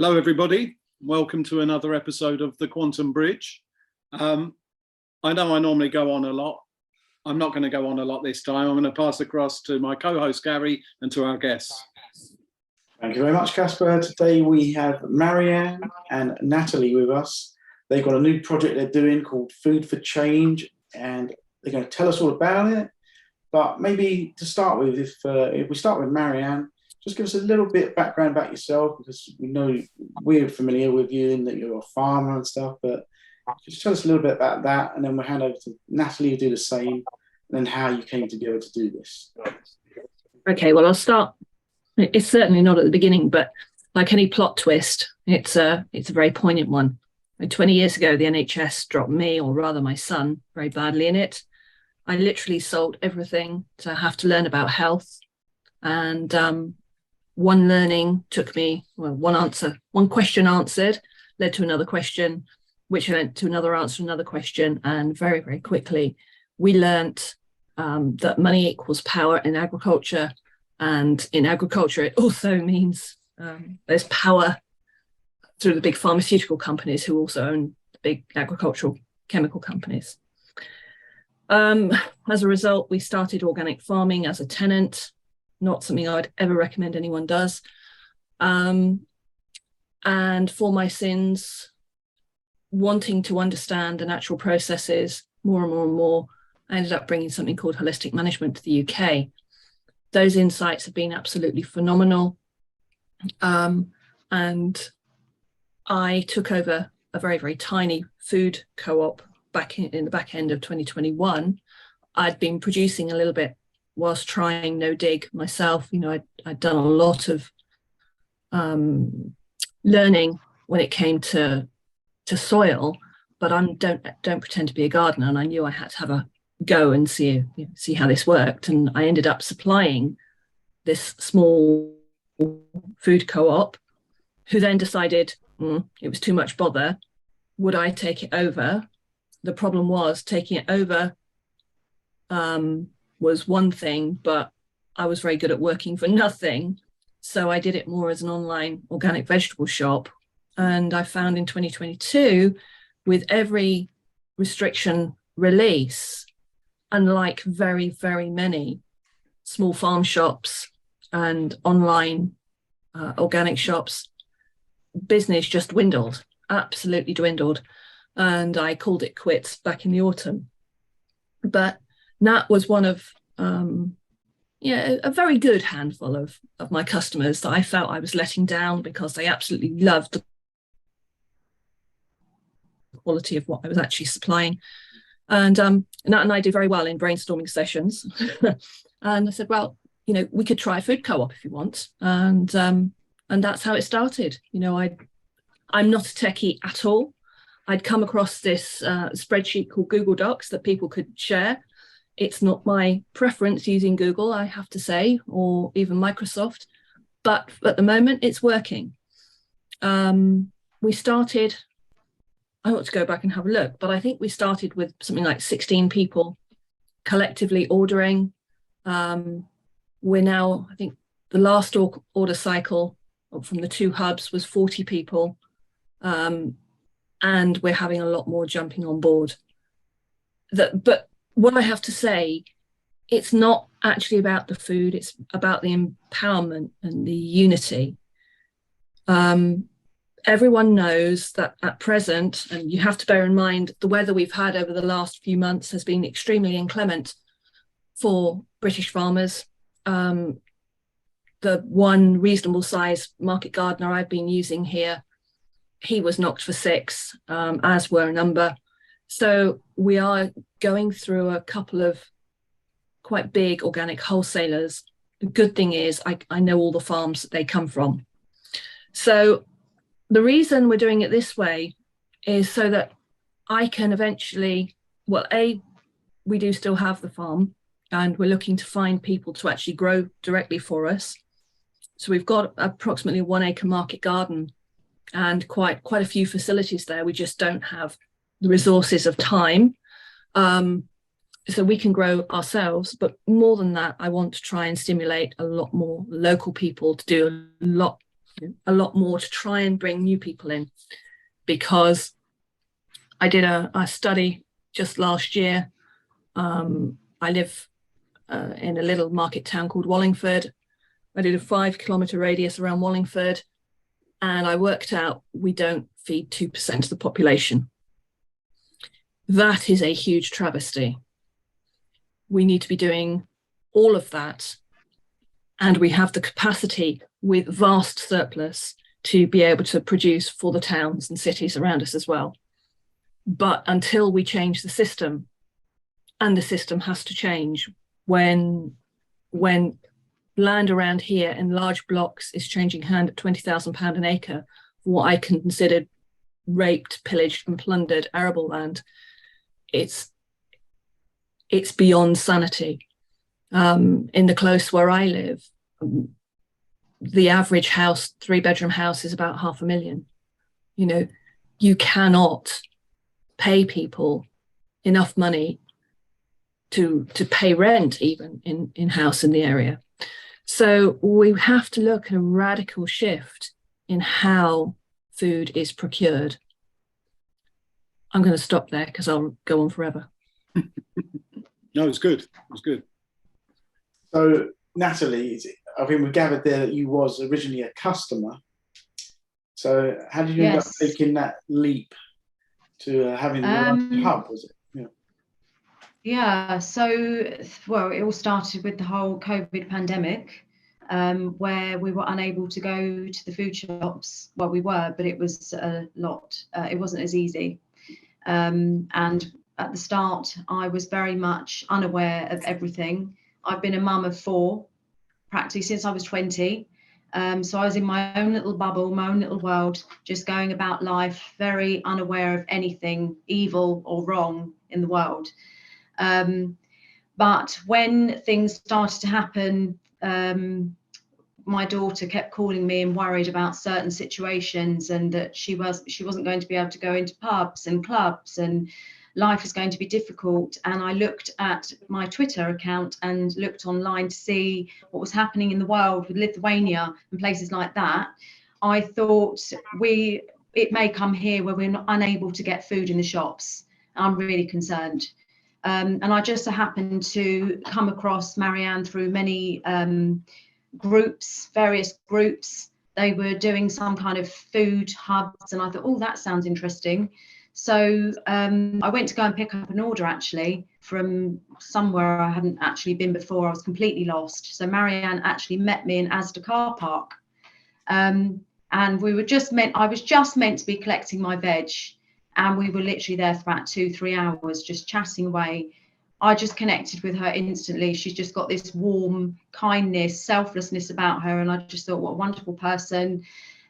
Hello, everybody. Welcome to another episode of The Quantum Bridge. I know I normally go on a lot. I'm not going to go on a lot this time. I'm going to pass across to my co-host, Gary, and to our guests. Thank you very much, Casper. Today we have Marianne and Natalie with us. They've got a new project they're doing called Food for Change, and they're going to tell us all about it. But maybe to start with, if we start with Marianne, just give us a little bit of background about yourself, because we know we're familiar with you and that you're a farmer and stuff, but just tell us a little bit about that, and then we'll hand over to Natalie to do the same, and then how you came together to do this. Okay, well, I'll start. It's certainly not at the beginning, but like any plot twist, it's a very poignant one. 20 years ago, the NHS dropped me, or rather my son, very badly in it. I literally sold everything to have to learn about health. And one learning took me, well, one question answered, led to another question, which led to another answer, another question. And very, very quickly, we learnt that money equals power in agriculture. And in agriculture, it also means there's power through the big pharmaceutical companies who also own the big agricultural chemical companies. As a result, we started organic farming as a tenant, not something I would ever recommend anyone does. And for my sins, wanting to understand the natural processes more and more and more, I ended up bringing something called holistic management to the UK. Those insights have been absolutely phenomenal. And I took over a very, very tiny food co-op back in the back end of 2021. I'd been producing a little bit whilst trying no dig myself. You know, I'd done a lot of learning when it came to soil, but I don't pretend to be a gardener, and I knew I had to have a go and see how this worked. And I ended up supplying this small food co-op, who then decided it was too much bother. Would I take it over? The problem was taking it over was one thing, but I was very good at working for nothing. So I did it more as an online organic vegetable shop. And I found in 2022, with every restriction release, unlike very, very many small farm shops and online organic shops, business just dwindled, absolutely dwindled. And I called it quits back in the autumn. But Nat was one of a very good handful of my customers that I felt I was letting down, because they absolutely loved the quality of what I was actually supplying. And Nat and I did very well in brainstorming sessions. And I said, well, we could try a food co-op if you want. And that's how it started. I'm not a techie at all. I'd come across this spreadsheet called Google Docs that people could share. It's not my preference using Google, I have to say, or even Microsoft, but at the moment it's working. We started, I want to go back and have a look, but I think we started with something like 16 people collectively ordering. We're now, I think the last order cycle from the 2 hubs was 40 people. And we're having a lot more jumping on board. But what I have to say, it's not actually about the food, it's about the empowerment and the unity. Everyone knows that at present, and you have to bear in mind, the weather we've had over the last few months has been extremely inclement for British farmers. The one reasonable size market gardener I've been using here, he was knocked for 6, as were a number. So we are going through a couple of quite big organic wholesalers. The good thing is I know all the farms that they come from. So the reason we're doing it this way is so that I can eventually, well, we do still have the farm, and we're looking to find people to actually grow directly for us. So we've got approximately a 1 acre market garden and quite a few facilities there. We just don't have the resources of time. So we can grow ourselves, but more than that, I want to try and stimulate a lot more local people to do a lot a lot more to try and bring new people in, because I did a study just last year. I live in a little market town called Wallingford. I did a 5-kilometre radius around Wallingford, and I worked out we don't feed 2% of the population. That is a huge travesty. We need to be doing all of that, and we have the capacity with vast surplus to be able to produce for the towns and cities around us as well. But until we change the system, and the system has to change, when land around here in large blocks is changing hand at £20,000 an acre for what I considered raped, pillaged and plundered arable land, it's beyond sanity. In the close where I live, the average house, 3-bedroom house, is about £500,000. You know, you cannot pay people enough money to pay rent even in house in the area. So we have to look at a radical shift in how food is procured. I'm going to stop there because I'll go on forever. No, it's good. It's good. So, Natalie, I think we gathered there that you was originally a customer. So, how did you end up taking that leap to having your own pub? Was it? Yeah, so, well, it all started with the whole COVID pandemic, where we were unable to go to the food shops. Well, we were, but it was a lot. It wasn't as easy. And at the start, I was very much unaware of everything. I've been a mum of 4, practically since I was 20. So I was in my own little bubble, my own little world, just going about life, very unaware of anything evil or wrong in the world. But when things started to happen, my daughter kept calling me and worried about certain situations, and that she wasn't going to be able to go into pubs and clubs, and life was going to be difficult. And I looked at my Twitter account and looked online to see what was happening in the world with Lithuania and places like that. I thought it may come here where we're not unable to get food in the shops. I'm really concerned. And I just so happened to come across Marianne through many various groups. They were doing some kind of food hubs, and I thought, oh, that sounds interesting. So I went to go and pick up an order, actually, from somewhere I hadn't actually been before. I was completely lost. So Marianne actually met me in Asda car park. And I was just meant to be collecting my veg. And we were literally there for about 2-3 hours, just chatting away. I just connected with her instantly. She's just got this warm kindness, selflessness about her. And I just thought, what a wonderful person.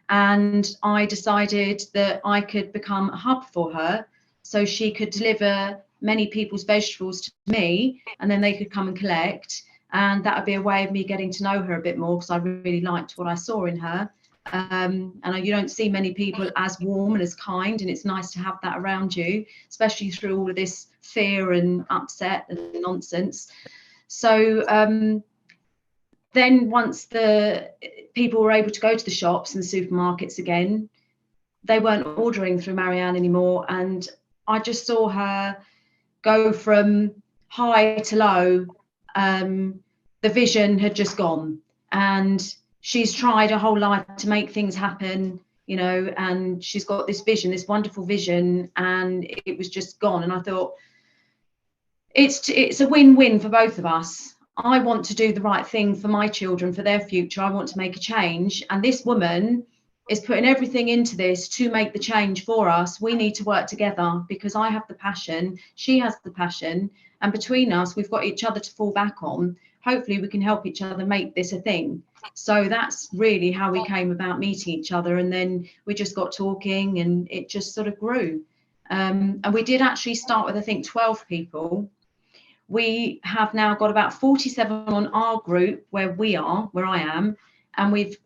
And I decided that I could become a hub for her, so she could deliver many people's vegetables to me, and then they could come and collect. And that would be a way of me getting to know her a bit more, because I really liked what I saw in her. And you don't see many people as warm and as kind, and it's nice to have that around you, especially through all of this fear and upset and nonsense. So then once the people were able to go to the shops and the supermarkets again, they weren't ordering through Marianne anymore. And I just saw her go from high to low. The vision had just gone, and she's tried her whole life to make things happen, you know, and she's got this vision, this wonderful vision, and it was just gone. And I thought, it's a win-win for both of us. I want to do the right thing for my children, for their future. I want to make a change. And this woman is putting everything into this to make the change for us. We need to work together, because I have the passion, she has the passion, and between us, we've got each other to fall back on. Hopefully we can help each other make this a thing. So that's really how we came about meeting each other. And then we just got talking, and it just sort of grew. And we did actually start with, I think, 12 people. We have now got about 47 on our group where I am, and we've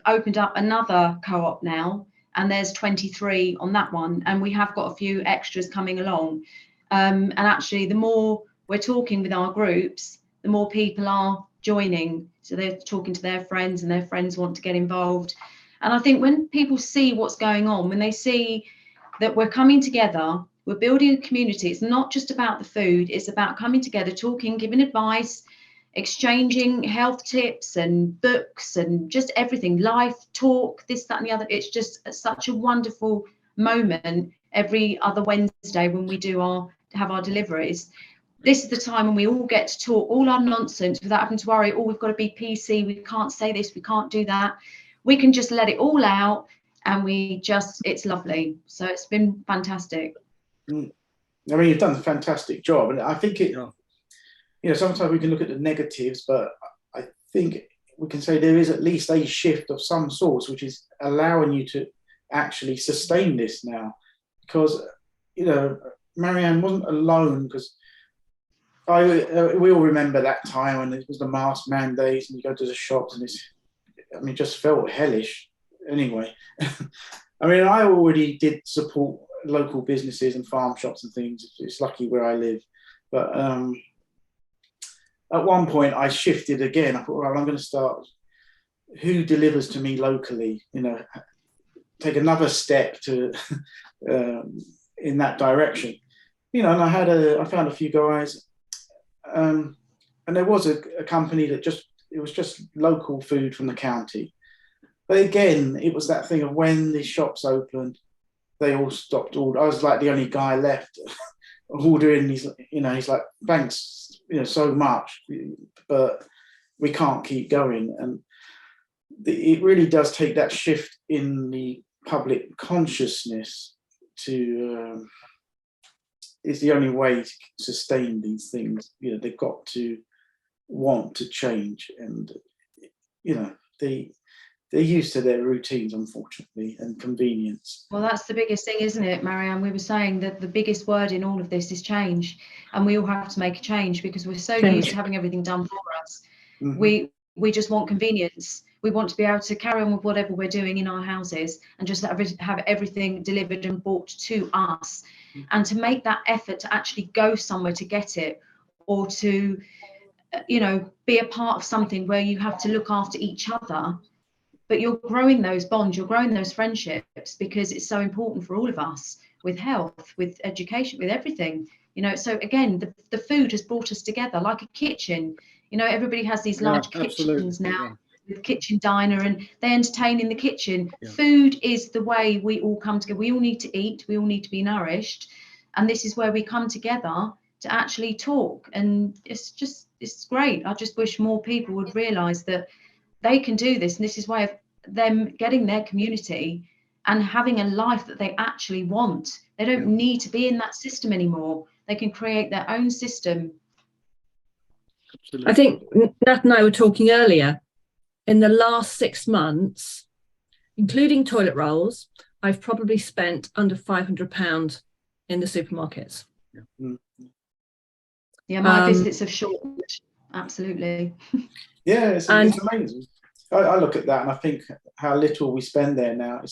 opened up another co-op now, and there's 23 on that one, and we have got a few extras coming along. And actually, the more we're talking with our groups, the more people are joining. So they're talking to their friends, and their friends want to get involved. And I think when people see what's going on, when they see that we're coming together, we're building a community, it's not just about the food, it's about coming together, talking, giving advice, exchanging health tips and books and just everything, life talk, this, that, and the other. It's just such a wonderful moment every other Wednesday when we have our deliveries. This is the time when we all get to talk all our nonsense without having to worry, oh, we've got to be PC, we can't say this, we can't do that. We can just let it all out, and it's lovely. So it's been fantastic. I mean, you've done a fantastic job, and I think sometimes we can look at the negatives, but I think we can say there is at least a shift of some sort, which is allowing you to actually sustain this now. Because, Marianne wasn't alone, because we all remember that time when it was the mask mandates and you go to the shops and it just felt hellish anyway. I mean, I already did support local businesses and farm shops and things. It's lucky where I live. But at one point I shifted again. I thought, well, I'm going to start who delivers to me locally, take another step to in that direction. And I found a few guys, and there was a company that it was just local food from the county. But again, it was that thing of when the shops opened, they all stopped ordering. I was like the only guy left ordering. He's like, thanks, so much, but we can't keep going. And it really does take that shift in the public consciousness to is the only way to sustain these things. They've got to want to change, and they're used to their routines, unfortunately, and convenience. Well, that's the biggest thing, isn't it, Marianne? We were saying that the biggest word in all of this is change, and we all have to make a change because we're so used to having everything done for us. Mm-hmm. We just want convenience. We want to be able to carry on with whatever we're doing in our houses and just have everything delivered and brought to us. Mm-hmm. And to make that effort to actually go somewhere to get it, or to, be a part of something where you have to look after each other. But you're growing those bonds, you're growing those friendships, because it's so important for all of us, with health, with education, with everything. So again, the food has brought us together like a kitchen. Everybody has these large kitchens now, with kitchen diner, and they entertain in the kitchen. Yeah. Food is the way we all come together. We all need to eat, we all need to be nourished, and this is where we come together to actually talk. And it's great. I just wish more people would realise that they can do this, and this is why of them getting their community and having a life that they actually want. They don't need to be in that system anymore. They can create their own system. Absolutely. I think Nat and I were talking earlier, in the last 6 months, including toilet rolls, I've probably spent under £500 in the supermarkets. Yeah, my visits have shortened. Absolutely. Yeah, it's amazing. I look at that and I think how little we spend there now.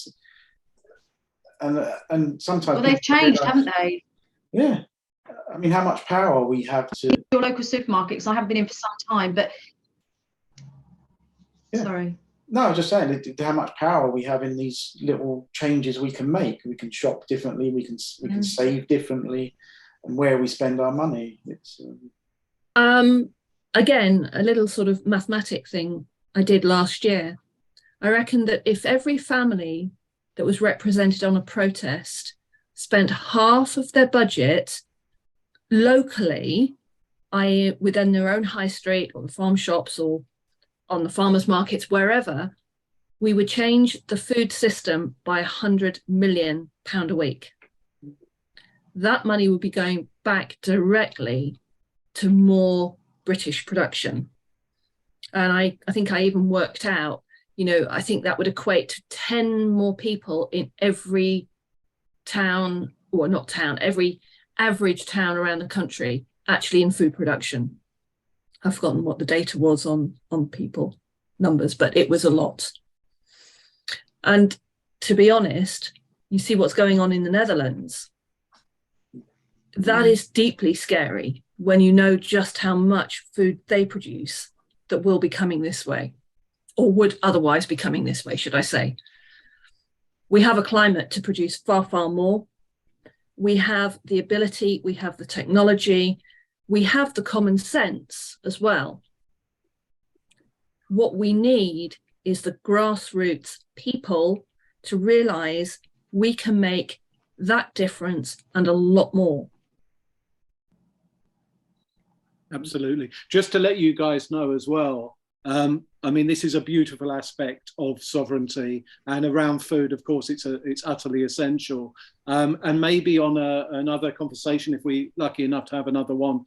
And sometimes. Well, they've changed, haven't they? Yeah. I mean, how much power we have to. Your local supermarkets, I haven't been in for some time, but. Yeah. Sorry. No, I was just saying how much power we have in these little changes we can make. We can shop differently. We can save differently, and where we spend our money. It's. Again, a little sort of mathematic thing I did last year. I reckon that if every family that was represented on a protest spent half of their budget locally, i.e. within their own high street or the farm shops or on the farmers markets, wherever, we would change the food system by £100 million a week. That money would be going back directly to more British production. And I think I even worked out, I think that would equate to 10 more people in every town, or not town, every average town around the country actually in food production. I've forgotten what the data was on people numbers, but it was a lot. And to be honest, you see what's going on in the Netherlands. That is deeply scary when you know just how much food they produce that will be coming this way, or would otherwise be coming this way, should I say. We have a climate to produce far, far more. We have the ability, we have the technology, we have the common sense as well. What we need is the grassroots people to realize we can make that difference and a lot more. Absolutely. Just to let you guys know as well, I mean, this is a beautiful aspect of sovereignty, and around food, of course, it's utterly essential. And maybe on another conversation, if we're lucky enough to have another one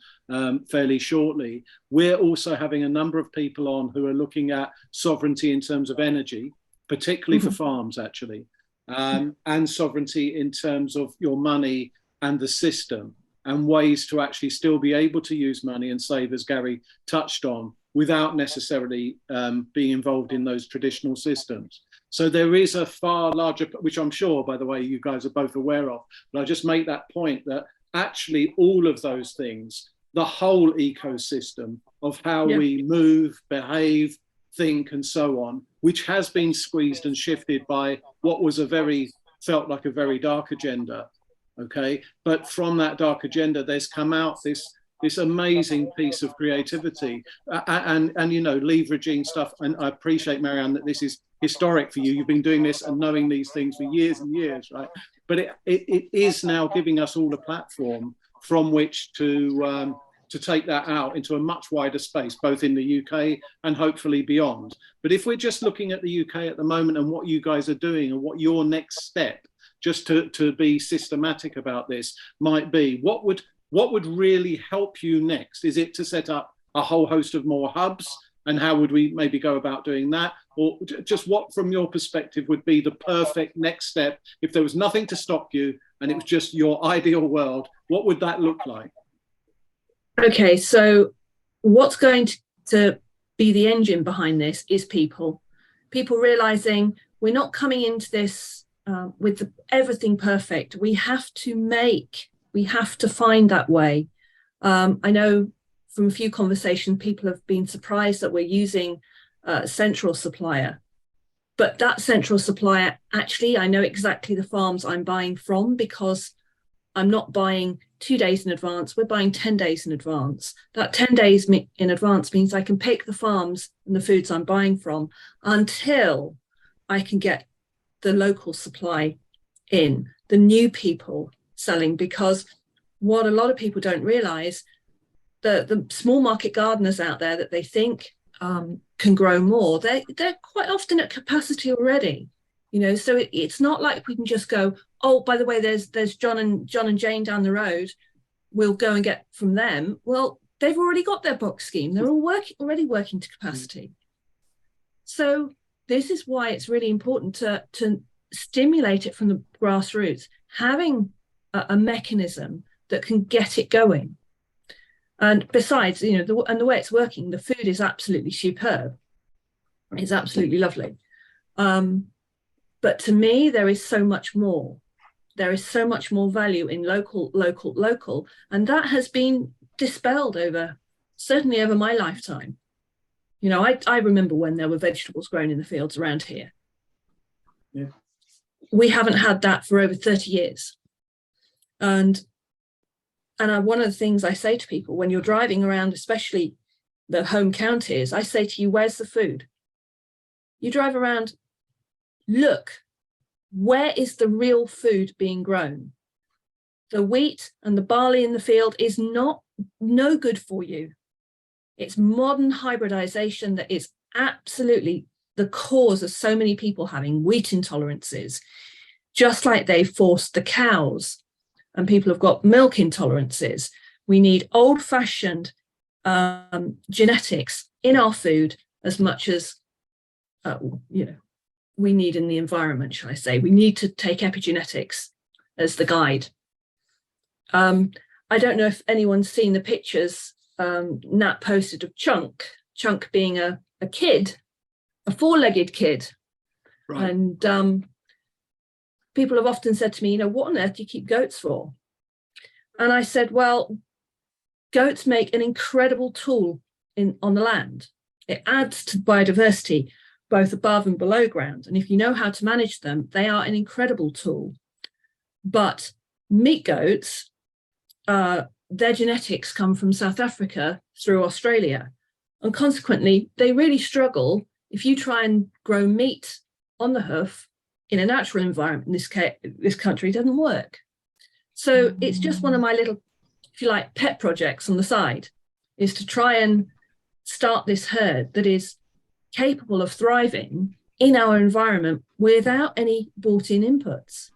fairly shortly, we're also having a number of people on who are looking at sovereignty in terms of energy, particularly for farms, actually, and sovereignty in terms of your money and the system, and ways to actually still be able to use money and save, as Gary touched on, without necessarily being involved in those traditional systems. So there is a far larger, which I'm sure, by the way, you guys are both aware of, but I just make that point that actually all of those things, the whole ecosystem of how we move, behave, think, and so on, which has been squeezed and shifted by what was felt like a very dark agenda. Okay, but from that dark agenda, there's come out this amazing piece of creativity and you know, leveraging stuff. And I appreciate, Marianne, that this is historic for you. You've been doing this and knowing these things for years and years, right? But it is now giving us all a platform from which to take that out into a much wider space, both in the UK and hopefully beyond. But if we're just looking at the UK at the moment and what you guys are doing and what your next step, just to be systematic about this, might be, what would really help you next? Is it to set up a whole host of more hubs? And how would we maybe go about doing that? Or just what, from your perspective, would be the perfect next step? If there was nothing to stop you and it was just your ideal world, what would that look like? Okay, so what's going to be the engine behind this is people realizing we're not coming into this with everything perfect. We have to find that way. I know from a few conversations, people have been surprised that we're using a central supplier, but that central supplier, actually, I know exactly the farms I'm buying from, because I'm not buying 2 days in advance, we're buying 10 days in advance. That 10 days in advance means I can pick the farms and the foods I'm buying from until I can get the local supply in, the new people selling, because what a lot of people don't realize, the small market gardeners out there that they think can grow more, they're quite often at capacity already, you know. So it's not like we can just go, oh, by the way, there's John and Jane down the road, we'll go and get from them. Well, they've already got their box scheme, they're all already working to capacity. So this is why it's really important to stimulate it from the grassroots, having a mechanism that can get it going. And besides, you know, the way it's working, the food is absolutely superb. It's absolutely lovely. But to me, there is so much more. There is so much more value in local, and that has been dispelled certainly over my lifetime. You know, I remember when there were vegetables grown in the fields around here. Yeah. We haven't had that for over 30 years. And one of the things I say to people when you're driving around, especially the home counties, I say to you, where's the food? You drive around, look, where is the real food being grown? The wheat and the barley in the field is no good for you. It's modern hybridization that is absolutely the cause of so many people having wheat intolerances, just like they forced the cows and people have got milk intolerances. We need old-fashioned genetics in our food as much as you know, we need in the environment, shall I say. We need to take epigenetics as the guide. I don't know if anyone's seen the pictures Nat posted of Chunk being a kid, a four-legged kid. Right. And people have often said to me, you know, what on earth do you keep goats for? And I said, well, goats make an incredible tool on the land. It adds to biodiversity, both above and below ground. And if you know how to manage them, they are an incredible tool. But meat goats, their genetics come from South Africa through Australia. And consequently, they really struggle if you try and grow meat on the hoof in a natural environment. In this country, it doesn't work. So it's just one of my little, if you like, pet projects on the side, is to try and start this herd that is capable of thriving in our environment without any bought-in inputs.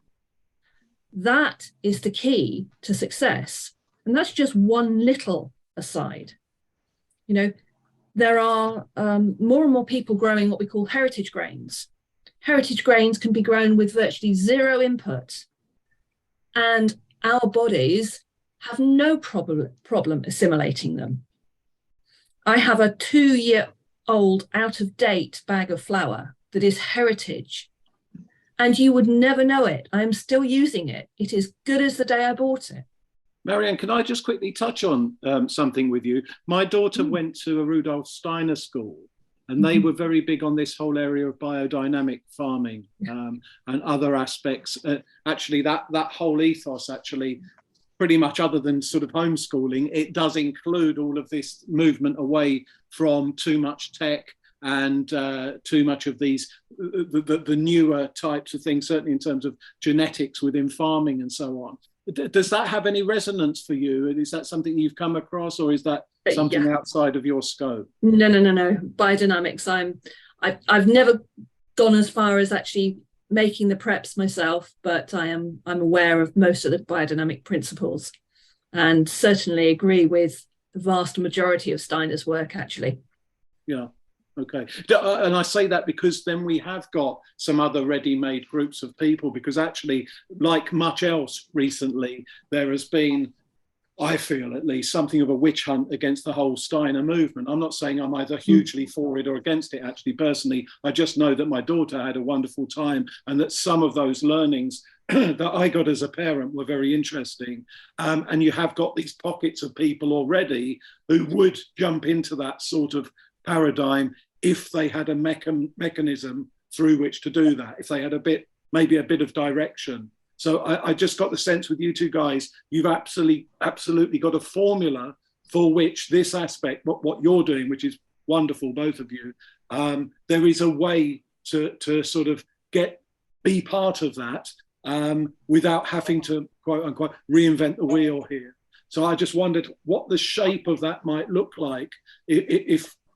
That is the key to success. And that's just one little aside. You know, there are more and more people growing what we call heritage grains. Heritage grains can be grown with virtually zero input, and our bodies have no problem assimilating them. I have a 2-year-old out-of-date bag of flour that is heritage, and you would never know it. I am still using it. It is good as the day I bought it. Marianne, can I just quickly touch on something with you? My daughter went to a Rudolf Steiner school, and they were very big on this whole area of biodynamic farming and other aspects. Actually, that whole ethos, actually, pretty much other than sort of homeschooling, it does include all of this movement away from too much tech and too much of these, the newer types of things, certainly in terms of genetics within farming and so on. Does that have any resonance for you? Is that something you've come across, or is that something outside of your scope? No. Biodynamics. I've never gone as far as actually making the preps myself, but I'm aware of most of the biodynamic principles, and certainly agree with the vast majority of Steiner's work, actually. Yeah. Okay. And I say that because then we have got some other ready-made groups of people, because actually, like much else recently, there has been, I feel at least, something of a witch hunt against the whole Steiner movement. I'm not saying I'm either hugely for it or against it, actually, personally. I just know that my daughter had a wonderful time, and that some of those learnings that I got as a parent were very interesting. And you have got these pockets of people already who would jump into that sort of paradigm if they had a mechanism through which to do that, if they had maybe a bit of direction. So I just got the sense with you two guys, you've absolutely got a formula for which this aspect, what you're doing, which is wonderful, both of you, there is a way to sort of be part of that without having to, quote unquote, reinvent the wheel here. So I just wondered what the shape of that might look like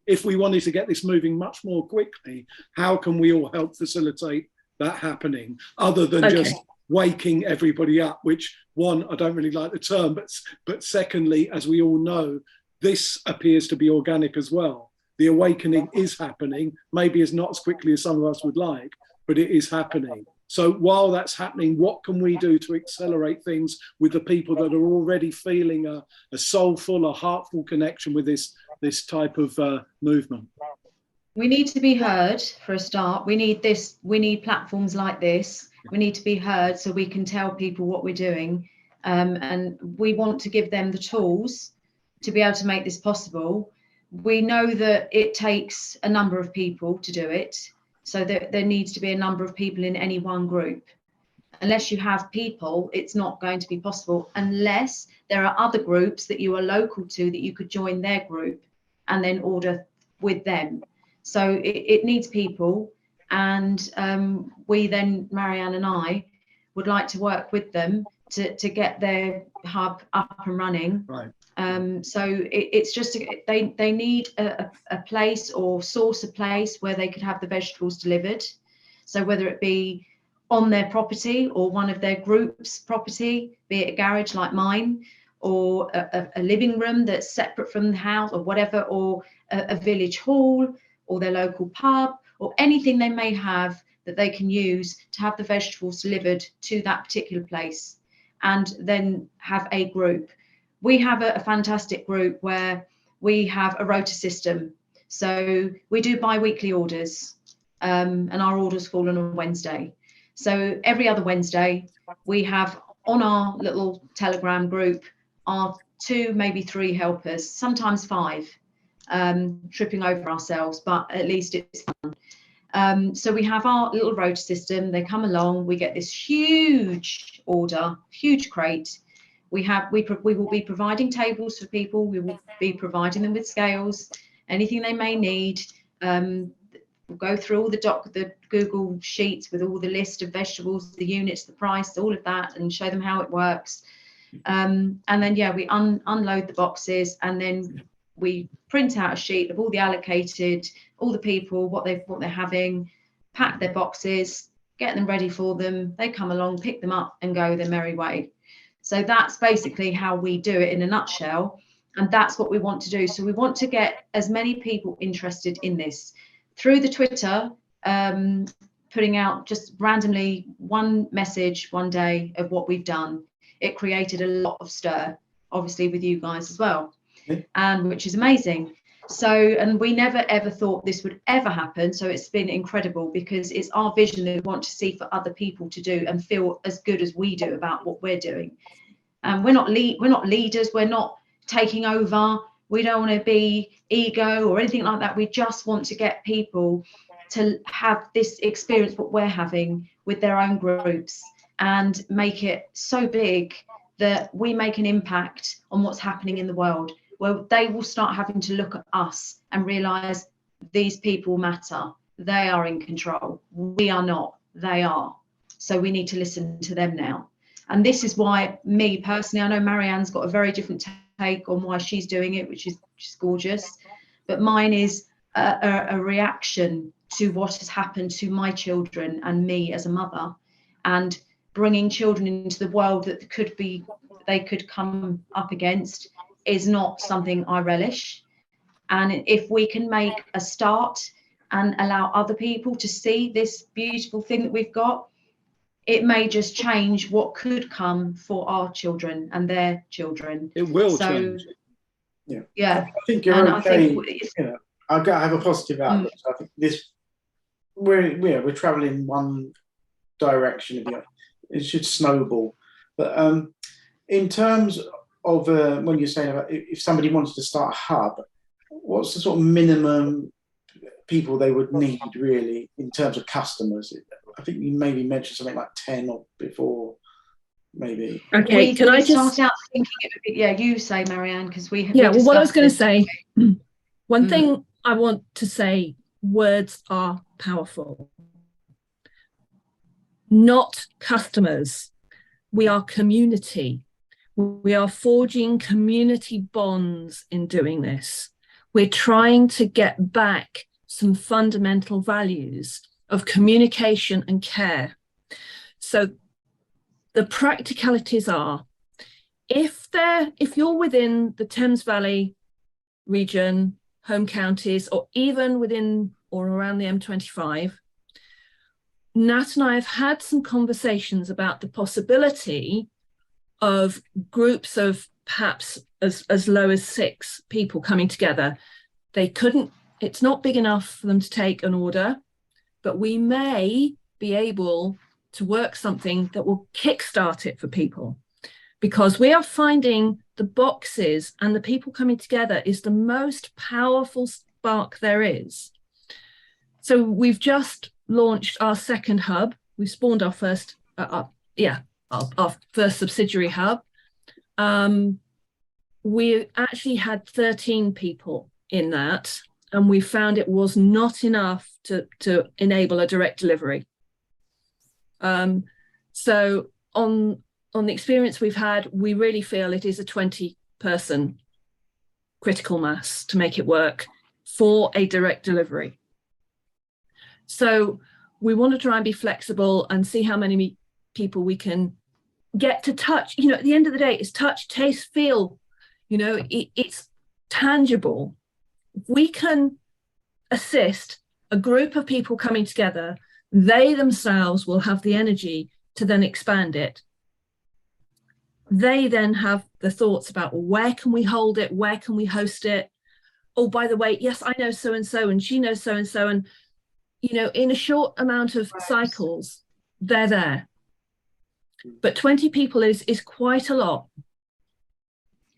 if we wanted to get this moving much more quickly. How can we all help facilitate that happening, other than just waking everybody up, which, one, I don't really like the term, but secondly, as we all know, this appears to be organic as well. The awakening is happening, maybe it's not as quickly as some of us would like, but it is happening. So while that's happening, what can we do to accelerate things with the people that are already feeling a soulful, a heartful connection with this type of movement? We need to be heard for a start. We need platforms like this. We need to be heard so we can tell people what we're doing. And we want to give them the tools to be able to make this possible. We know that it takes a number of people to do it. So there needs to be a number of people in any one group. Unless you have people, it's not going to be possible, unless there are other groups that you are local to that you could join their group and then order with them. So it needs people. And we then, Marianne and I, would like to work with them to get their hub up and running. Right. So it's just, they need a place or source a place where they could have the vegetables delivered. So whether it be on their property or one of their group's property, be it a garage like mine, or a living room that's separate from the house or whatever, or a village hall or their local pub, or anything they may have that they can use to have the vegetables delivered to that particular place, and then have a group. We have a fantastic group where we have a rota system. So we do bi-weekly orders, and our orders fall on a Wednesday. So every other Wednesday, we have on our little Telegram group our 2, maybe 3 helpers, sometimes 5, tripping over ourselves, but at least it's fun. So we have our little rota system. They come along. We get this huge order, huge crate. We will be providing tables for people. We will be providing them with scales, anything they may need. We'll go through all the Google sheets with all the list of vegetables, the units, the price, all of that, and show them how it works. And then we unload the boxes, and then we print out a sheet of all the allocated, all the people, what they're having, pack their boxes, get them ready for them. They come along, pick them up, and go their merry way. So that's basically how we do it in a nutshell, and that's what we want to do. So we want to get as many people interested in this through the Twitter, putting out just randomly one message one day of what we've done. It created a lot of stir, obviously with you guys as well, and which is amazing. So, and we never ever thought this would ever happen. So it's been incredible, because it's our vision that we want to see for other people to do and feel as good as we do about what we're doing. And we're not leaders. We're not taking over. We don't want to be ego or anything like that. We just want to get people to have this experience, what we're having, with their own groups, and make it so big that we make an impact on what's happening in the world, where they will start having to look at us and realize these people matter. They are in control. We are not. They are. So we need to listen to them now. And this is why, me personally, I know Marianne's got a very different take on why she's doing it, which is gorgeous. But mine is a reaction to what has happened to my children and me as a mother, and bringing children into the world that they could come up against is not something I relish. And if we can make a start and allow other people to see this beautiful thing that we've got, it may just change what could come for our children and their children. It will change. I think you're okay. I have a positive outlook. I think we're traveling in one direction. It should snowball. But in terms of when you're saying about if somebody wants to start a hub, what's the sort of minimum people they would need really in terms of customers? I think you maybe mentioned something like 10 or before, maybe. Okay, can I just start out thinking it would be, you say, Marianne, because we well, what I was going to say, one thing I want to say, words are powerful. Not customers. We are community. We are forging community bonds in doing this. We're trying to get back some fundamental values of communication and care. So the practicalities are, if you're within the Thames Valley region, home counties, or even within or around the M25, Nat and I have had some conversations about the possibility of groups of perhaps as low as 6 people coming together. It's not big enough for them to take an order, but we may be able to work something that will kickstart it for people, because we are finding the boxes and the people coming together is the most powerful spark there is. So we've just launched our second hub. We've spawned our first, our first subsidiary hub. We actually had 13 people in that, and we found it was not enough to enable a direct delivery. So on the experience we've had, we really feel it is a 20-person critical mass to make it work for a direct delivery. So we want to try and be flexible and see how many people we can get to touch. At the end of the day, it's touch, taste, feel. It's tangible. If we can assist a group of people coming together, they themselves will have the energy to then expand it. They then have the thoughts about, well, where can we hold it? Where can we host it? Oh, by the way, yes, I know so-and-so, and she knows so-and-so. And, in a short amount of cycles, they're there. But 20 people is quite a lot.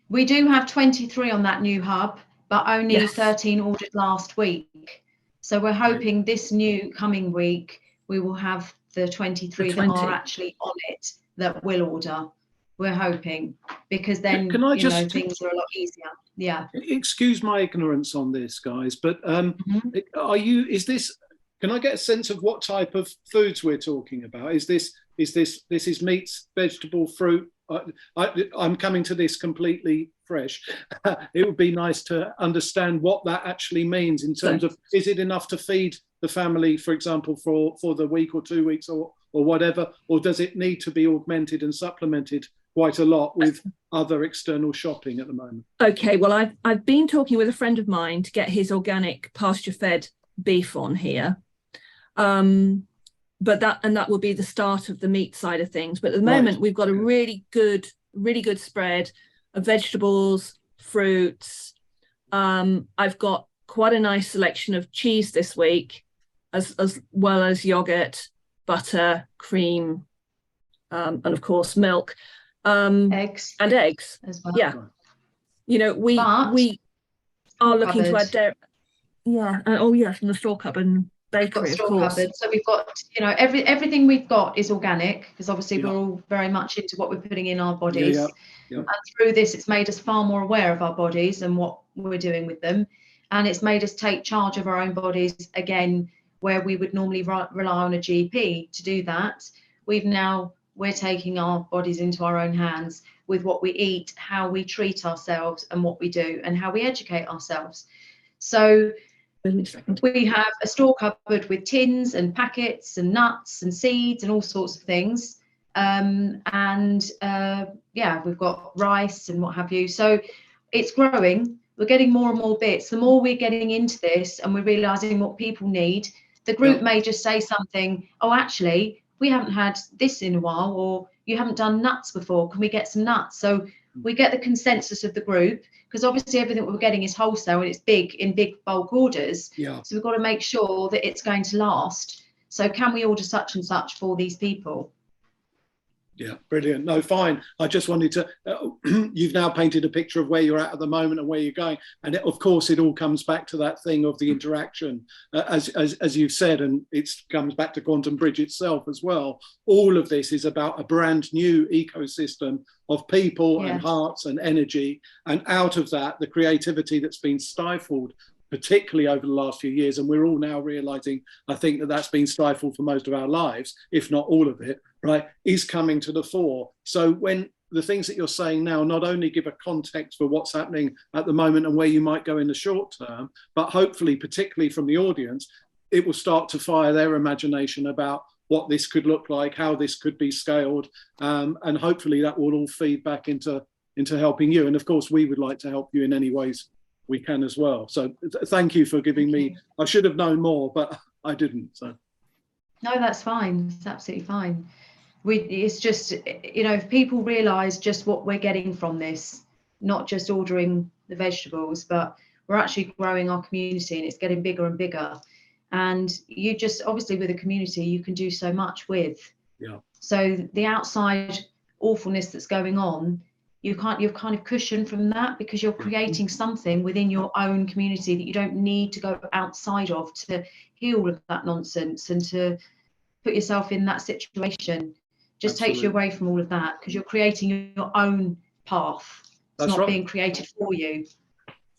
We do have 23 on that new hub, but only 13 ordered last week. So we're hoping this new coming week we will have the 23 The that 20. are actually on it that will order. We're hoping, because then Can I you know, just- things are a lot easier. Yeah. Excuse my ignorance on this, guys, but can I get a sense of what type of foods we're talking about? Is this meats, vegetable, fruit? I'm coming to this completely fresh. It would be nice to understand what that actually means in terms of, is it enough to feed the family, for example, for the week or 2 weeks or whatever, or does it need to be augmented and supplemented quite a lot with other external shopping at the moment? Okay, well, I've been talking with a friend of mine to get his organic pasture-fed beef on here. But that will be the start of the meat side of things. But at the moment, we've got a really good spread of vegetables, fruits. I've got quite a nice selection of cheese this week, as well as yogurt, butter, cream, and of course milk, Eggs and eggs as well. Yeah, you know, we are looking to add dairy. Yeah. Oh yes, and the store cupboard and bakery, of course. Cupboard. So we've got, you know, everything we've got is organic, because obviously we're all very much into what we're putting in our bodies. And through this, it's made us far more aware of our bodies and what we're doing with them. And it's made us take charge of our own bodies again, where we would normally rely on a GP to do that. We're taking our bodies into our own hands with what we eat, how we treat ourselves and what we do, and how we educate ourselves. So we have a store cupboard with tins and packets and nuts and seeds and all sorts of things. We've got rice and what have you. So it's growing. We're getting more and more bits. The more we're getting into this and we're realizing what people need, the group may just say something, oh, actually, we haven't had this in a while, or you haven't done nuts before. Can we get some nuts? So we get the consensus of the group, because obviously everything we're getting is wholesale and it's in big bulk orders. Yeah. So we've got to make sure that it's going to last. So can we order such and such for these people? Yeah, brilliant. No, fine. I just wanted to, you've now painted a picture of where you're at the moment and where you're going. And of course, it all comes back to that thing of the interaction, as you've said, and it comes back to Quantum Bridge itself as well. All of this is about a brand new ecosystem of people and hearts and energy. And out of that, the creativity that's been stifled, particularly over the last few years. And we're all now realizing, I think, that that's been stifled for most of our lives, if not all of it, right, is coming to the fore. So when the things that you're saying now not only give a context for what's happening at the moment and where you might go in the short term, but hopefully, particularly from the audience, it will start to fire their imagination about what this could look like, how this could be scaled. And hopefully that will all feed back into helping you. And of course, we would like to help you in any ways we can as well. So thank you for giving me, I should have known more, but I didn't. So no, that's fine. It's absolutely fine. It's just, you know, if people realize just what we're getting from this, not just ordering the vegetables, but we're actually growing our community and it's getting bigger and bigger. And you just, obviously with a community, you can do so much with. Yeah. So the outside awfulness that's going on, you're kind of cushioned from that, because you're creating something within your own community that you don't need to go outside of to heal all of that nonsense and to put yourself in that situation. Just takes you away from all of that, because you're creating your own path. It's not being created for you.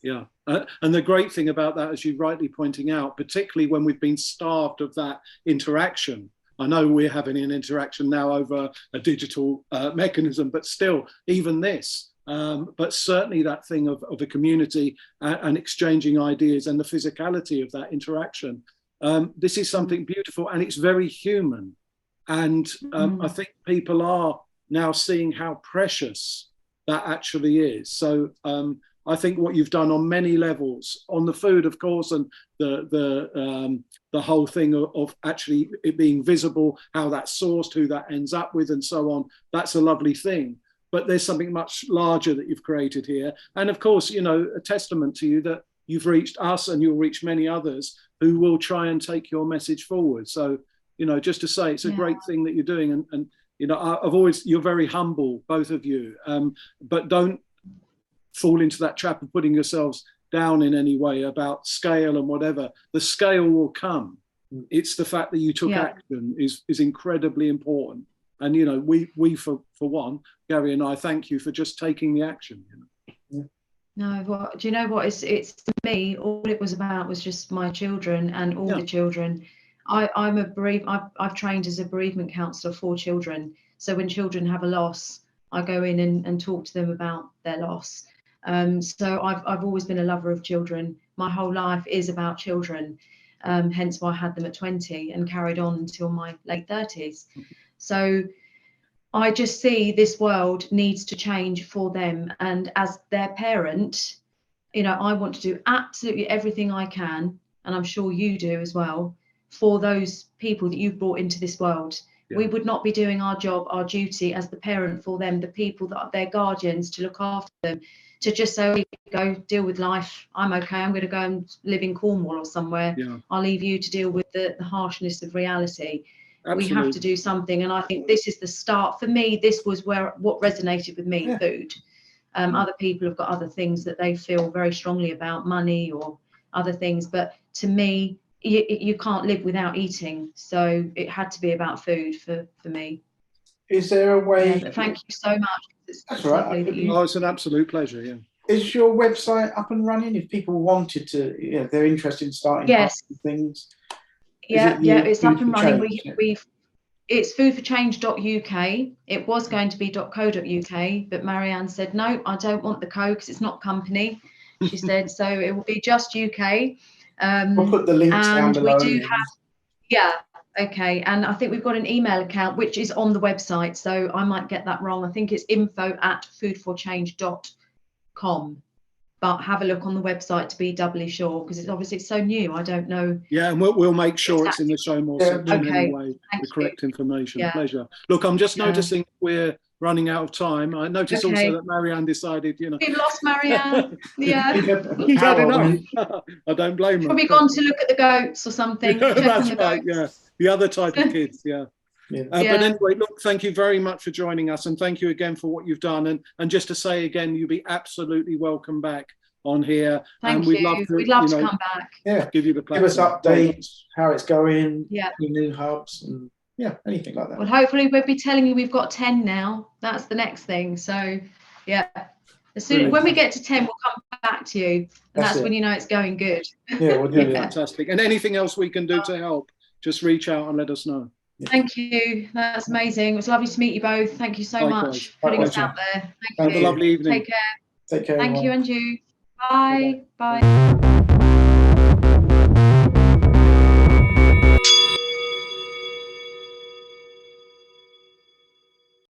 Yeah. And the great thing about that, as you're rightly pointing out, particularly when we've been starved of that interaction. I know we're having an interaction now over a digital mechanism, but still, even this, but certainly that thing of a community and exchanging ideas and the physicality of that interaction. This is something beautiful, and it's very human. And I think people are now seeing how precious that actually is. So I think what you've done on many levels, on the food, of course, and the whole thing of actually it being visible, how that's sourced, who that ends up with, and so on. That's a lovely thing. But there's something much larger that you've created here. And of course, you know, a testament to you that you've reached us and you'll reach many others who will try and take your message forward. So, you know, just to say, it's a great thing that you're doing. And you know, you're very humble, both of you, but don't fall into that trap of putting yourselves down in any way about scale and whatever. The scale will come. It's the fact that you took action is incredibly important. And, you know, we for one, Gary and I, thank you for just taking the action. You know? No, do you know what? It's to me, all it was about was just my children and all the children. I've trained as a bereavement counsellor for children. So when children have a loss, I go in and talk to them about their loss. So I've always been a lover of children. My whole life is about children. Hence why I had them at 20 and carried on until my late 30s. So I just see this world needs to change for them. And as their parent, you know, I want to do absolutely everything I can, and I'm sure you do as well, for those people that you've brought into this world. Yeah. We would not be doing our job, our duty as the parent for them, the people that are their guardians, to look after them, to just say, go deal with life. I'm okay. I'm going to go and live in Cornwall or somewhere. Yeah. I'll leave you to deal with the harshness of reality. Absolutely. We have to do something. And I think this is the start. For me, this was what resonated with me, food. Other people have got other things that they feel very strongly about, money or other things. But to me, you can't live without eating. So it had to be about food for me. Is there a way? Yeah, thank you so much. That's right. It's an absolute pleasure. Yeah. Is your website up and running? If people wanted to, you know, they're interested in starting things. It's up and running. It's foodforchange.uk. It was going to be .co.uk, but Marianne said, no, I don't want the co because it's not company. She said, so it will be just UK. We'll put the links down below. We do have, okay. And I think we've got an email account, which is on the website. So I might get that wrong. I think it's info@foodforchange.com. But have a look on the website to be doubly sure, because it's obviously so new. I don't know. Yeah, and we'll make sure it's in the show more section anyway. The correct information. Yeah. Pleasure. Look, I'm just noticing we're running out of time. I noticed also that Marianne decided, you know. We've lost Marianne. Yeah. You've had enough. I don't blame her. Probably gone to look at the goats or something. That's right. Yeah, the other type of kids. Yeah. But anyway, look, thank you very much for joining us, and thank you again for what you've done. And just to say again, you'll be absolutely welcome back on here. Thank you. We'd love to come back. Yeah, give you the platform. Give us updates, how it's going. Yeah, new hubs, and anything like that. Well, hopefully we'll be telling you we've got 10 now. That's the next thing. So yeah, as soon when we get to 10, we'll come back to you, and that's when you know it's going good. Yeah, we'll do fantastic. And anything else we can do to help, just reach out and let us know. Thank you. That's amazing. It was lovely to meet you both. Thank you so much for putting us out there. Thank you. Have a lovely evening. Take care. Take care. Thank you, and you. Bye. Bye.